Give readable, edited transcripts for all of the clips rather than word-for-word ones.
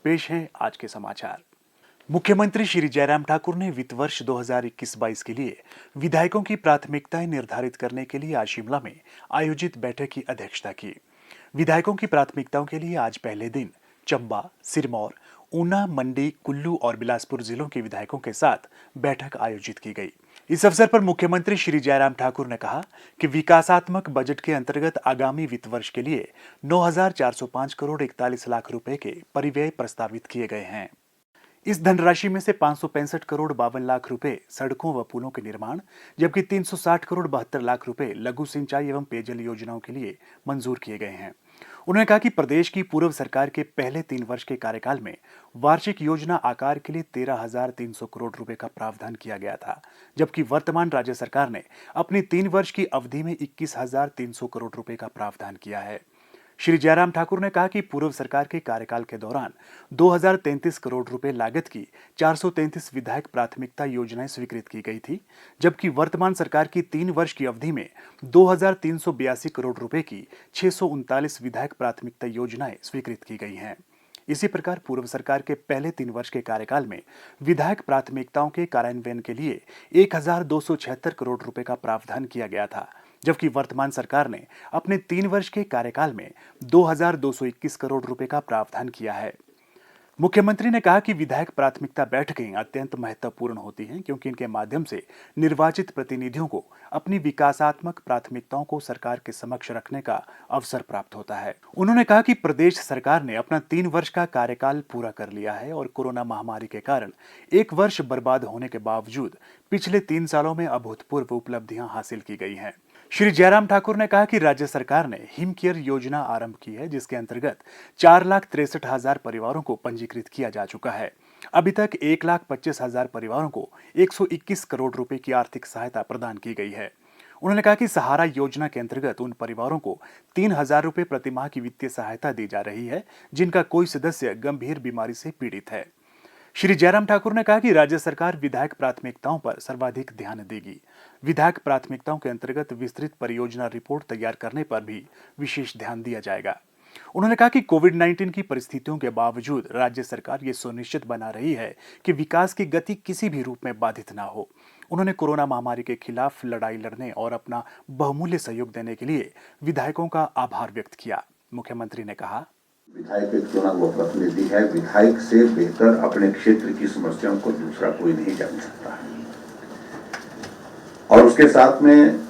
पेश हैं आज के समाचार। मुख्यमंत्री श्री जयराम ठाकुर ने वित्त वर्ष 2021-22 के लिए विधायकों की प्राथमिकताएं निर्धारित करने के लिए आज शिमला में आयोजित बैठक की अध्यक्षता की। विधायकों की प्राथमिकताओं के लिए आज पहले दिन चंबा, सिरमौर, ऊना, मंडी, कुल्लू और बिलासपुर जिलों के विधायकों के साथ बैठक आयोजित की गई। इस अवसर पर मुख्यमंत्री श्री जयराम ठाकुर ने कहा कि विकासात्मक बजट के अंतर्गत आगामी वित्त वर्ष के लिए 9,405 करोड़ 41 लाख रुपए के परिव्यय प्रस्तावित किए गए हैं। इस धनराशि में से 565 करोड़ 52 लाख रुपए सड़कों व पुलों के निर्माण, जबकि 360 करोड़ 72 लाख रुपए लघु सिंचाई एवं पेयजल योजनाओं के लिए मंजूर किए गए हैं। उन्होंने कहा कि प्रदेश की पूर्व सरकार के पहले 3 वर्ष के कार्यकाल में वार्षिक योजना आकार के लिए 13,300 करोड़ रुपए का प्रावधान किया गया था, जबकि वर्तमान राज्य सरकार ने अपनी 3 वर्ष की अवधि में 21,300 करोड़ रुपए का प्रावधान किया है। श्री जयराम ठाकुर ने कहा कि पूर्व सरकार के कार्यकाल के दौरान 2,033 करोड़ रुपए लागत की 433 विधायक प्राथमिकता योजनाएं स्वीकृत की गई थी, जबकि वर्तमान सरकार की 3 वर्ष की अवधि में 2,382 करोड़ रुपए की 639 विधायक प्राथमिकता योजनाएं स्वीकृत की गई हैं। इसी प्रकार पूर्व सरकार के पहले 3 वर्ष के कार्यकाल में विधायक प्राथमिकताओं के कार्यान्वयन के लिए 1,276 करोड़ रुपए का प्रावधान किया गया था, जबकि वर्तमान सरकार ने अपने 3 वर्ष के कार्यकाल में 2,221 करोड़ रुपए का प्रावधान किया है। मुख्यमंत्री ने कहा कि विधायक प्राथमिकता बैठकें अत्यंत महत्वपूर्ण होती हैं, क्योंकि इनके माध्यम से निर्वाचित प्रतिनिधियों को अपनी विकासात्मक प्राथमिकताओं को सरकार के समक्ष रखने का अवसर प्राप्त होता है। उन्होंने कहा कि प्रदेश सरकार ने अपना 3 वर्ष का कार्यकाल पूरा कर लिया है और कोरोना महामारी के कारण 1 वर्ष बर्बाद होने के बावजूद पिछले 3 सालों में अभूतपूर्व उपलब्धियां हासिल की गई हैं। श्री जयराम ठाकुर ने कहा कि राज्य सरकार ने हिम केयर योजना आरंभ की है, जिसके अंतर्गत 4,63,000 परिवारों को पंजीकृत किया जा चुका है। अभी तक 1,25,000 परिवारों को 121 करोड़ रुपए की आर्थिक सहायता प्रदान की गई है। उन्होंने कहा कि सहारा योजना के अंतर्गत उन परिवारों को 3,000 रुपए प्रति माह की वित्तीय सहायता दी जा रही है, जिनका कोई सदस्य गंभीर बीमारी से पीड़ित है। श्री जयराम ठाकुर ने कहा कि राज्य सरकार विधायक प्राथमिकताओं पर सर्वाधिक ध्यान देगी। विधायक प्राथमिकताओं के अंतर्गत विस्तृत परियोजना रिपोर्ट तैयार करने पर भी विशेष ध्यान दिया जाएगा। उन्होंने कहा कि कोविड-19 की परिस्थितियों के बावजूद राज्य सरकार ये सुनिश्चित बना रही है कि विकास की गति किसी भी रूप में बाधित ना हो। उन्होंने कोरोना महामारी के खिलाफ लड़ाई लड़ने और अपना बहुमूल्य सहयोग देने के लिए विधायकों का आभार व्यक्त किया। मुख्यमंत्री ने कहा, विधायक एक चुना हुआ प्रतिनिधि है। विधायक से बेहतर अपने क्षेत्र की समस्याओं को दूसरा कोई नहीं जान सकता है, और उसके साथ में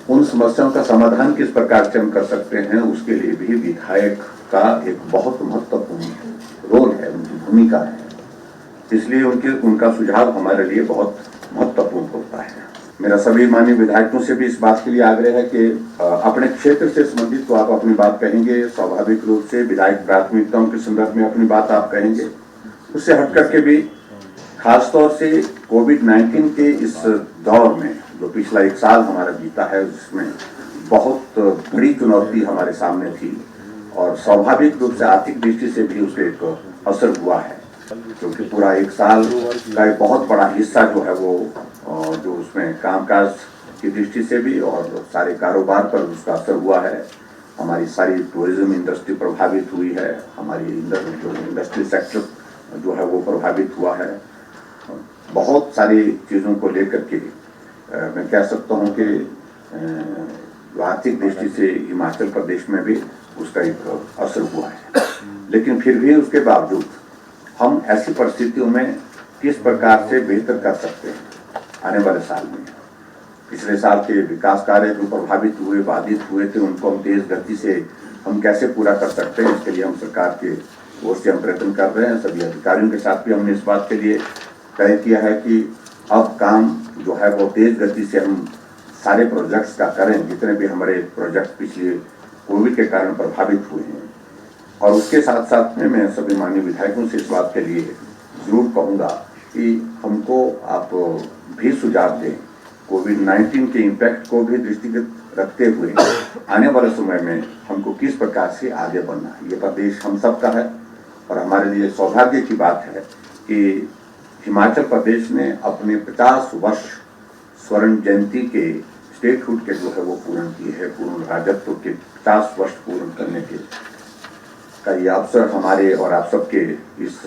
उन समस्याओं का समाधान किस प्रकार से हम कर सकते हैं, उसके लिए भी विधायक का एक बहुत महत्वपूर्ण रोल है, उनकी भूमिका है। इसलिए उनका सुझाव हमारे लिए बहुत महत्वपूर्ण होता है। मेरा सभी माननीय विधायकों से भी इस बात के लिए आग्रह है कि अपने क्षेत्र से संबंधित तो आप अपनी बात कहेंगे, स्वाभाविक रूप से विधायक प्राथमिकताओं के संदर्भ में अपनी बात आप कहेंगे। उससे हट करके भी खासतौर से कोविड-19 के इस दौर में जो पिछला 1 साल हमारा बीता है, उसमें बहुत बड़ी चुनौती हमारे सामने थी, और स्वाभाविक रूप से आर्थिक दृष्टि से भी उसका एक असर हुआ है, क्योंकि पूरा 1 साल का एक बहुत बड़ा हिस्सा जो है वो जो उसमें कामकाज की दृष्टि से भी और सारे कारोबार पर उसका असर हुआ है। हमारी सारी टूरिज्म इंडस्ट्री प्रभावित हुई है, हमारी जो इंडस्ट्री सेक्टर जो है वो प्रभावित हुआ है। बहुत सारी चीज़ों को लेकर के मैं कह सकता हूँ कि आर्थिक दृष्टि से हिमाचल प्रदेश में भी उसका एक असर हुआ है। लेकिन फिर भी उसके बावजूद हम ऐसी परिस्थितियों में किस प्रकार से बेहतर कर सकते हैं आने वाले साल में। पिछले साल के विकास कार्य जो प्रभावित हुए, बाधित हुए थे, उनको हम तेज गति से हम कैसे पूरा कर सकते हैं, इसके लिए हम सरकार के ओर से हम प्रयत्न कर रहे हैं। सभी अधिकारियों के साथ भी हमने इस बात के लिए तय किया है कि अब काम जो है वो तेज गति से हम सारे प्रोजेक्ट्स का करें, जितने भी हमारे प्रोजेक्ट पिछले कोविड के कारण प्रभावित हुए हैं। और उसके साथ साथ में मैं सभी माननीय विधायकों से इस बात के लिए जरूर कहूँगा कि हमको आप भी सुझाव दें, कोविड-19 के इम्पैक्ट को भी दृष्टिगत रखते हुए आने वाले समय में हमको किस प्रकार से आगे बढ़ना है। ये प्रदेश हम सबका है, और हमारे लिए सौभाग्य की बात है कि हिमाचल प्रदेश ने अपने 50 वर्ष स्वर्ण जयंती के स्टेटहुड के जो है वो पूर्ण किए हैं, पूर्ण राजत्व के 50 वर्ष पूर्ण करने के का ये अवसर हमारे और आप सबके इस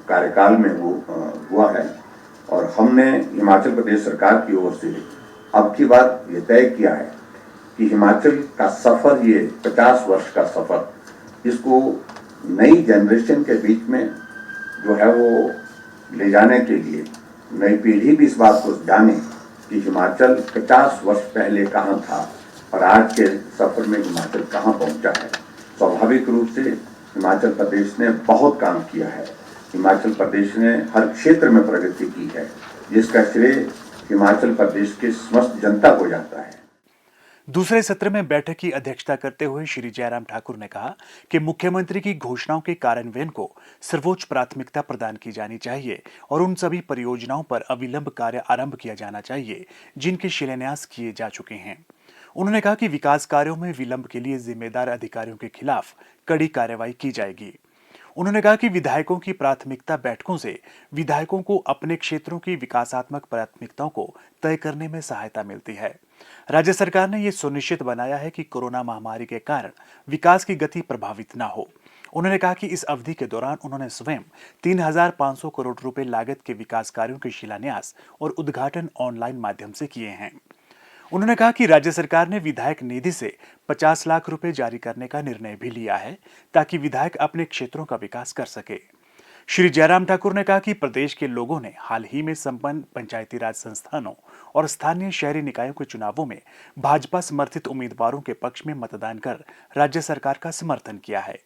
कार्यकाल में हुआ है और हमने हिमाचल प्रदेश सरकार की ओर से अब की बार ये तय किया है कि हिमाचल का सफर, ये 50 वर्ष का सफर, इसको नई जनरेशन के बीच में जो है वो ले जाने के लिए नई पीढ़ी भी इस बात को जाने कि हिमाचल 50 वर्ष पहले कहाँ था और आज के सफर में हिमाचल कहाँ पहुंचा है। स्वाभाविक रूप से हिमाचल प्रदेश ने बहुत काम किया है। हिमाचल प्रदेश ने हर क्षेत्र में प्रगति की है, जिसका श्रेय हिमाचल प्रदेश की समस्त जनता को जाता है। दूसरे सत्र में बैठक की अध्यक्षता करते हुए श्री जयराम ठाकुर ने कहा कि मुख्यमंत्री की घोषणाओं के कार्यान्वयन को सर्वोच्च प्राथमिकता प्रदान की जानी चाहिए और उन सभी परियोजनाओं पर अविलंब कार्य आरंभ किया जाना चाहिए जिनके शिलान्यास किए जा चुके हैं। उन्होंने कहा कि विकास कार्यों में विलंब के लिए जिम्मेदार अधिकारियों के खिलाफ कड़ी कार्रवाई की जाएगी। उन्होंने कहा कि विधायकों की प्राथमिकता बैठकों से विधायकों को अपने क्षेत्रों की विकासात्मक प्राथमिकताओं को तय करने में सहायता मिलती है। राज्य सरकार ने यह सुनिश्चित बनाया है कि कोरोना महामारी के कारण विकास की गति प्रभावित न हो। उन्होंने कहा कि इस अवधि के दौरान उन्होंने स्वयं 3,500 करोड़ रुपए लागत के विकास कार्यों के शिलान्यास और उद्घाटन ऑनलाइन माध्यम से किए हैं। उन्होंने कहा कि राज्य सरकार ने विधायक निधि से 50 लाख रुपए जारी करने का निर्णय भी लिया है ताकि विधायक अपने क्षेत्रों का विकास कर सके। श्री जयराम ठाकुर ने कहा कि प्रदेश के लोगों ने हाल ही में संपन्न पंचायती राज संस्थानों और स्थानीय शहरी निकायों के चुनावों में भाजपा समर्थित उम्मीदवारों के पक्ष में मतदान कर राज्य सरकार का समर्थन किया है।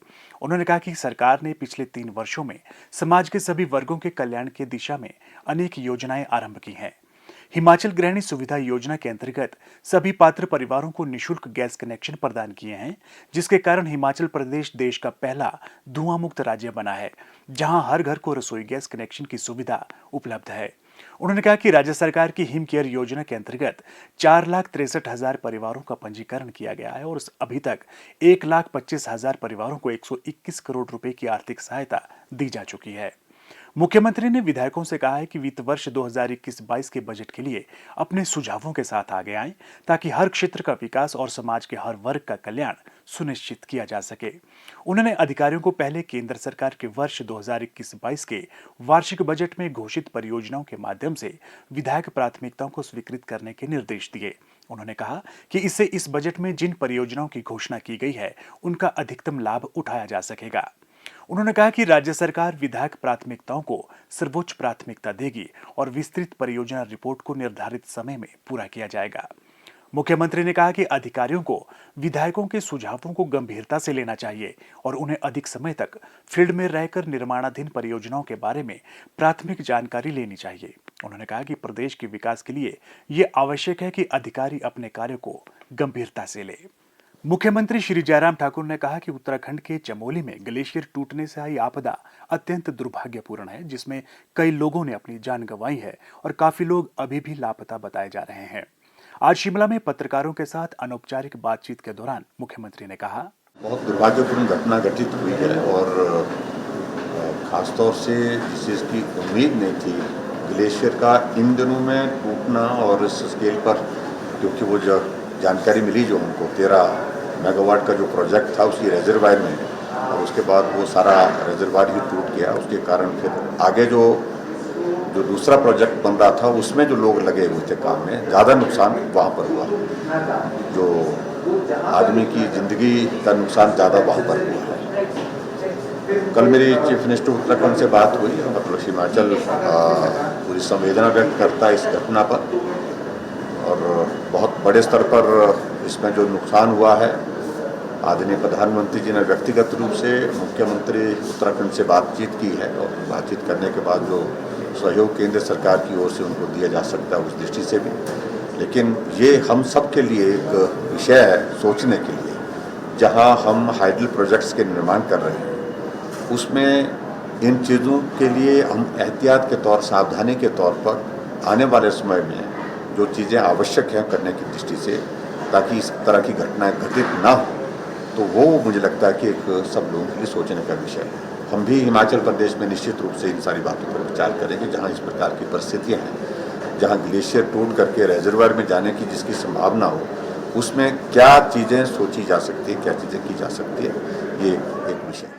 उन्होंने कहा कि सरकार ने पिछले 3 वर्षों में समाज के सभी वर्गों के कल्याण की दिशा में अनेक योजनाएं आरंभ की हैं। हिमाचल गृहिणी सुविधा योजना के अंतर्गत सभी पात्र परिवारों को निशुल्क गैस कनेक्शन प्रदान किए हैं, जिसके कारण हिमाचल प्रदेश देश का पहला धुआं मुक्त राज्य बना है, जहां हर घर को रसोई गैस कनेक्शन की सुविधा उपलब्ध है। उन्होंने कहा कि राज्य सरकार की हिम केयर योजना के अंतर्गत 4,63,000 परिवारों का पंजीकरण किया गया है और अभी तक 1,25,000 परिवारों को 121 करोड़ रुपए की आर्थिक सहायता दी जा चुकी है। मुख्यमंत्री ने विधायकों से कहा है कि वित्त वर्ष 2021-22 के बजट के लिए अपने सुझावों के साथ आगे आएं ताकि हर क्षेत्र का विकास और समाज के हर वर्ग का कल्याण सुनिश्चित किया जा सके। उन्होंने अधिकारियों को पहले केंद्र सरकार के वर्ष 2021-22 के वार्षिक बजट में घोषित परियोजनाओं के माध्यम से विधायक प्राथमिकताओं को स्वीकृत करने के निर्देश दिए। उन्होंने कहा कि इससे इस बजट में जिन परियोजनाओं की घोषणा की गई है उनका अधिकतम लाभ उठाया जा सकेगा। उन्होंने कहा कि राज्य सरकार विधायक प्राथमिकताओं को सर्वोच्च प्राथमिकता देगी और विस्तृत परियोजना रिपोर्ट को निर्धारित समय में पूरा किया जाएगा। मुख्यमंत्री ने कहा कि अधिकारियों को विधायकों के सुझावों को गंभीरता से लेना चाहिए और उन्हें अधिक समय तक फील्ड में रहकर निर्माणाधीन परियोजनाओं के बारे में प्राथमिक जानकारी लेनी चाहिए। उन्होंने कहा कि प्रदेश के विकास के लिए ये आवश्यक है कि अधिकारी अपने कार्य को गंभीरता से ले। मुख्यमंत्री श्री जयराम ठाकुर ने कहा कि उत्तराखंड के चमोली में ग्लेशियर टूटने से आई आपदा अत्यंत दुर्भाग्यपूर्ण है, जिसमें कई लोगों ने अपनी जान गंवाई है और काफी लोग अभी भी लापता बताए जा रहे हैं। आज शिमला में पत्रकारों के साथ अनौपचारिक बातचीत के दौरान मुख्यमंत्री ने कहा, बहुत दुर्भाग्यपूर्ण घटना घटित हुई है और खासतौर से जिस चीज़ की उम्मीद नहीं थी, ग्लेशियर का इन दिनों में टूटना और इस स्केल पर, क्योंकि वो जो जानकारी मिली जो हमको 13 मेगावाट का जो प्रोजेक्ट था उसकी रिजर्वायर में, और उसके बाद वो सारा रिजर्वायर ही टूट गया। उसके कारण फिर आगे जो दूसरा प्रोजेक्ट बन रहा था उसमें जो लोग लगे हुए थे काम में, ज़्यादा नुकसान वहाँ पर हुआ। जो आदमी की ज़िंदगी का नुकसान ज़्यादा वहाँ पर हुआ है। कल मेरी चीफ मिनिस्टर उत्तराखंड से बात हुई, मतलब हिमाचल पूरी संवेदना व्यक्त करता है इस घटना पर और बहुत बड़े स्तर पर इसमें जो नुकसान हुआ है, आदरणीय प्रधानमंत्री जी ने व्यक्तिगत रूप से मुख्यमंत्री उत्तराखंड से बातचीत की है और बातचीत करने के बाद जो सहयोग केंद्र सरकार की ओर से उनको दिया जा सकता है उस दृष्टि से भी। लेकिन ये हम सब के लिए एक विषय है सोचने के लिए। जहां हम हाइडल प्रोजेक्ट्स के निर्माण कर रहे हैं उसमें इन चीज़ों के लिए हम एहतियात के तौर, सावधानी के तौर पर आने वाले समय में जो चीज़ें आवश्यक हैं करने की दृष्टि से, ताकि इस तरह की घटनाएं घटित ना हो, तो वो मुझे लगता है कि एक सब लोगों के लिए सोचने का विषय है। हम भी हिमाचल प्रदेश में निश्चित रूप से इन सारी बातों पर विचार करेंगे। जहां इस प्रकार की परिस्थितियां हैं, जहां ग्लेशियर टूट करके रिजर्वायर में जाने की जिसकी संभावना हो, उसमें क्या चीज़ें सोची जा सकती है, क्या चीज़ें की जा सकती है, ये एक विषय है।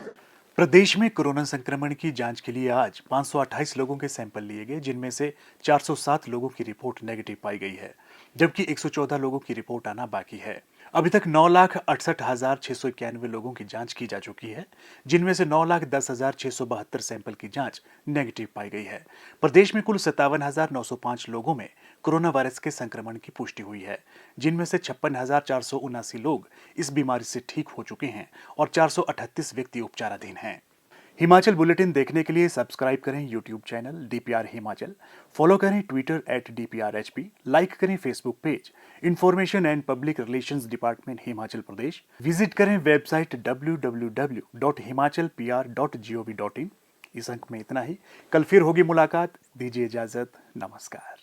प्रदेश में कोरोना संक्रमण की जांच के लिए आज 528 लोगों के सैंपल लिए गए, जिनमें से 407 लोगों की रिपोर्ट नेगेटिव पाई गई है, जबकि 114 लोगों की रिपोर्ट आना बाकी है। अभी तक 9,68,691 लोगों की जांच की जा चुकी है, जिनमें से 9,10,672 सैंपल की जांच नेगेटिव पाई गई है। प्रदेश में कुल 57,905 लोगों में कोरोना वायरस के संक्रमण की पुष्टि हुई है, जिनमें से 56,479 लोग इस बीमारी से ठीक हो चुके हैं और 438 व्यक्ति उपचाराधीन हैं। हिमाचल बुलेटिन देखने के लिए सब्सक्राइब करें YouTube channel DPR Himachal, follow करें ट्विटर @DPRHP, लाइक करें Facebook page information and public relations department Himachal Pradesh, visit करें वेबसाइट www.himachalpr.gov.in। इस अंक में इतना ही। कल फिर होगी मुलाकात, दीजिए इजाजत, नमस्कार।